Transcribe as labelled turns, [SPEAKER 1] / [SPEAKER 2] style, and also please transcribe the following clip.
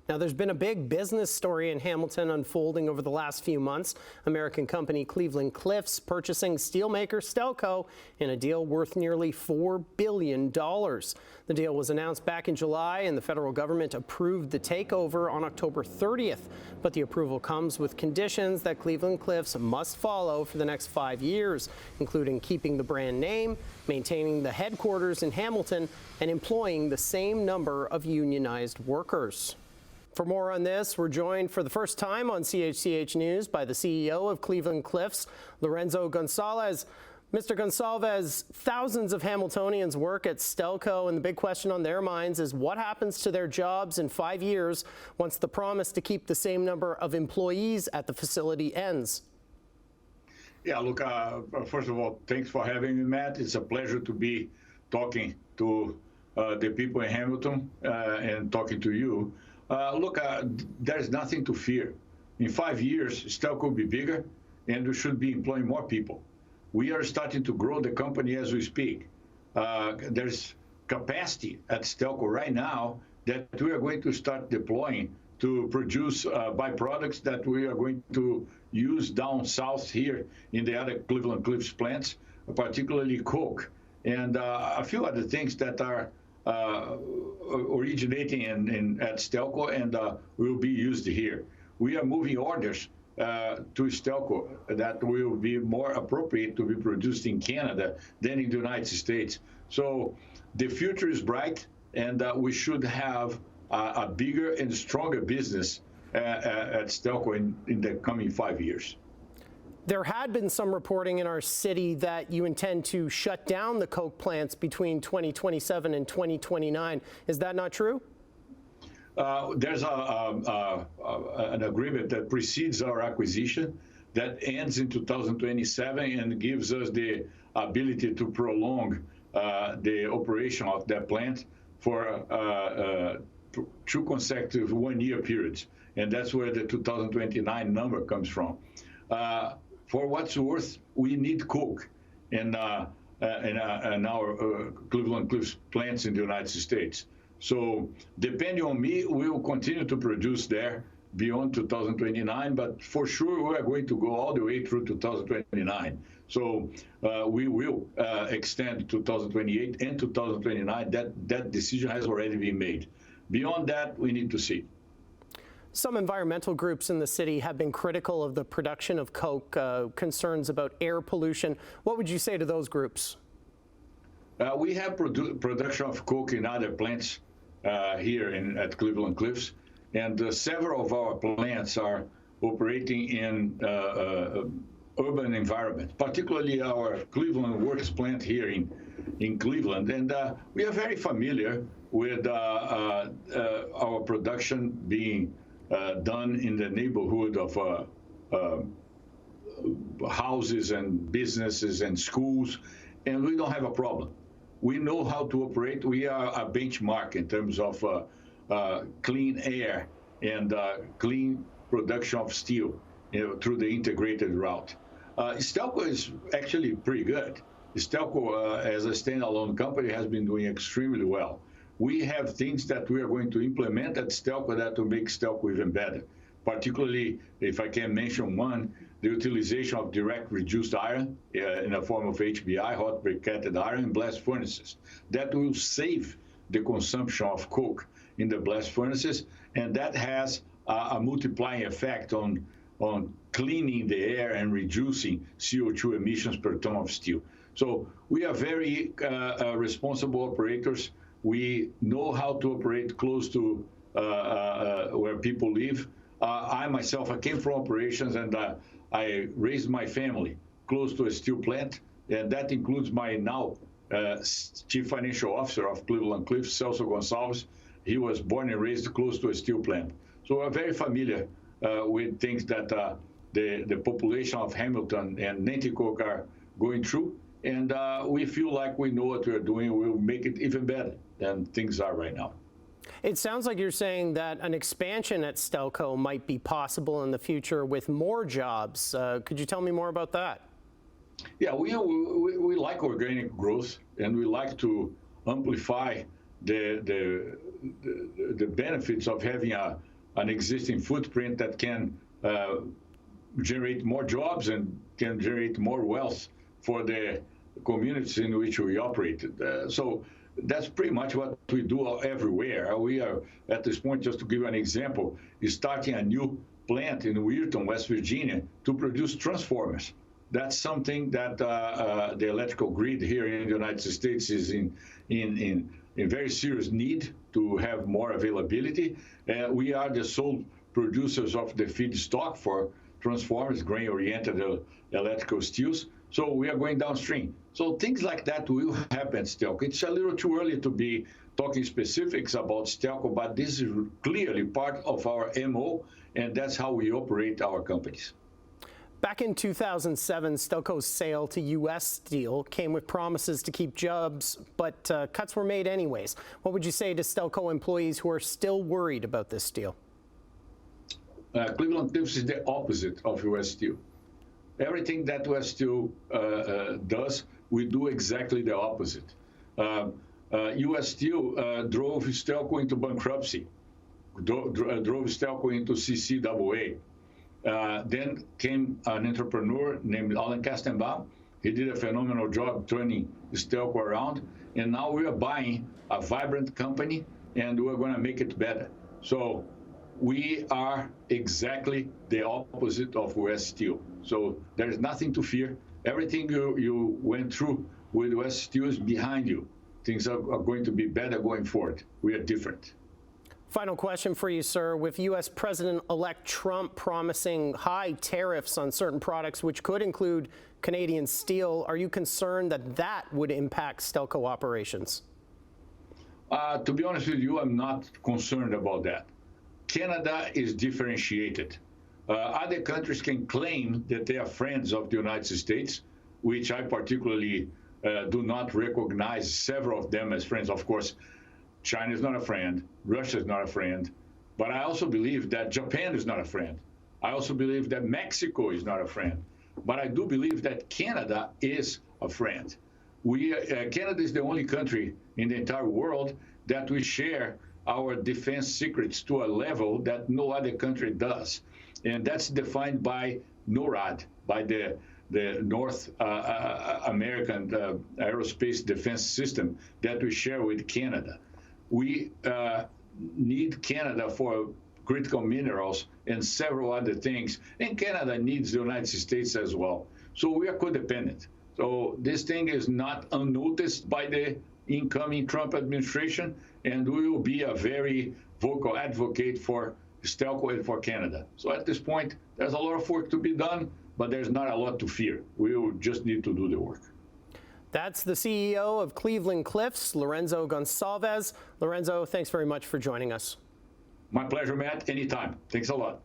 [SPEAKER 1] Now, there's been a big business story in Hamilton unfolding over the last few months. American company Cleveland-Cliffs purchasing steelmaker Stelco in a deal worth nearly $4 billion. The deal was announced back in July, and the federal government approved the takeover on October 30th. But the approval comes with conditions that Cleveland-Cliffs must follow for the next 5 years, including keeping the brand name, maintaining the headquarters in Hamilton, and employing the same number of unionized workers. For more on this, we're joined for the first time on CHCH News by the CEO of Cleveland-Cliffs, Lourenco Goncalves. Mr. Goncalves, thousands of Hamiltonians work at Stelco, and the big question on their minds is what happens to their jobs in 5 years once the promise to keep the same number of employees at the facility ends?
[SPEAKER 2] Yeah, look, first of all, thanks for having me, Matt. It's a pleasure to be talking to the people in Hamilton and talking to you. Look, there's nothing to fear. In 5 years, Stelco will be bigger, and we should be employing more people. We are starting to grow the company as we speak. There's capacity at Stelco right now that we are going to start deploying to produce byproducts that we are going to use down south here in the other Cleveland-Cliffs plants, particularly Coke, and a few other things that are originating at Stelco and will be used here. We are moving orders to Stelco that will be more appropriate to be produced in Canada than in the United States. So the future is bright, and we should have a bigger and stronger business at Stelco in the coming 5 years.
[SPEAKER 1] There had been some reporting in our city that you intend to shut down the Coke plants between 2027 and 2029. Is that not true?
[SPEAKER 2] There's an agreement that precedes our acquisition that ends in 2027 and gives us the ability to prolong the operation of that plant for 2 consecutive one-year periods. And that's where the 2029 number comes from. For what's worth, we need Coke in our Cleveland-Cliffs plants in the United States. So depending on me, we will continue to produce there beyond 2029, but for sure we are going to go all the way through 2029. So we will extend 2028 and 2029. That decision has already been made. Beyond that, we need to see.
[SPEAKER 1] Some environmental groups in the city have been critical of the production of Coke, concerns about air pollution. What would you say to those groups?
[SPEAKER 2] We have production of Coke in other plants here at Cleveland-Cliffs, and several of our plants are operating in urban environments, particularly our Cleveland Works plant here in Cleveland. And we are very familiar with our production being done in the neighborhood of houses and businesses and schools, and we don't have a problem. We know how to operate. We are a benchmark in terms of clean air and clean production of steel, through the integrated route. Stelco is actually pretty good. Stelco, as a standalone company, has been doing extremely well. We have things that we are going to implement at Stelco that will make Stelco even better. Particularly, if I can mention one, the utilization of direct reduced iron in the form of HBI, hot briquetted iron, in blast furnaces. That will save the consumption of coke in the blast furnaces, and that has a multiplying effect on cleaning the air and reducing CO2 emissions per ton of steel. So we are very responsible operators. We know how to operate close to where people live. I myself, I came from operations, and I raised my family close to a steel plant, and that includes my now Chief Financial Officer of Cleveland-Cliffs, Lourenco Goncalves. He was born and raised close to a steel plant. So we're very familiar with things that the population of Hamilton and Nanticoke are going through, and we feel like we know what we're doing. We'll make it even better than things are right now.
[SPEAKER 1] It sounds like you're saying that an expansion at Stelco might be possible in the future with more jobs. Could you tell me more about that?
[SPEAKER 2] Yeah, we like organic growth, and we like to amplify the benefits of having a an existing footprint that can generate more jobs and can generate more wealth for the communities in which we operate. So that's pretty much what we do everywhere. We are, at this point, just to give you an example, is starting a new plant in Weirton, West Virginia, to produce transformers. That's something that the electrical grid here in the United States is in very serious need to have more availability. We are the sole producers of the feedstock for transformers, grain-oriented electrical steels. So we are going downstream. So things like that will happen, Stelco. It's a little too early to be talking specifics about Stelco, but this is clearly part of our MO, and that's how we operate our companies.
[SPEAKER 1] Back in 2007, Stelco's sale to U.S. Steel came with promises to keep jobs, but cuts were made anyways. What would you say to Stelco employees who are still worried about this deal?
[SPEAKER 2] Cleveland-Cliffs is the opposite of U.S. Steel. Everything that U.S. Steel does, we do exactly the opposite. U.S. Steel drove Stelco into bankruptcy, drove Stelco into CCAA. Then came an entrepreneur named Alan Kastenbaum. He did a phenomenal job turning Stelco around, and now we are buying a vibrant company, and we're going to make it better. So we are exactly the opposite of U.S. Steel. So there's nothing to fear. Everything you went through with U.S. Steel is behind you. Things are going to be better going forward. We are different.
[SPEAKER 1] Final question for you, sir. With U.S. President-elect Trump promising high tariffs on certain products, which could include Canadian steel, are you concerned that that would impact Stelco operations?
[SPEAKER 2] To be honest with you, I'm not concerned about that. Canada is differentiated. Other countries can claim that they are friends of the United States, which I particularly do not recognize several of them as friends. Of course, China is not a friend, Russia is not a friend, but I also believe that Japan is not a friend. I also believe that Mexico is not a friend, but I do believe that Canada is a friend. Canada is the only country in the entire world that we share our defense secrets to a level that no other country does. And that's defined by NORAD, by the North American Aerospace Defense System that we share with Canada. We need Canada for critical minerals and several other things, and Canada needs the United States as well. So we are codependent. So this thing is not unnoticed by the incoming Trump administration, and we will be a very vocal advocate for Stelco and for Canada. So at this point, there's a lot of work to be done, but there's not a lot to fear. We will just need to do the work.
[SPEAKER 1] That's the CEO of Cleveland-Cliffs, Lourenco Goncalves. Lourenco, thanks very much for joining us.
[SPEAKER 2] My pleasure, Matt. Anytime. Thanks a lot.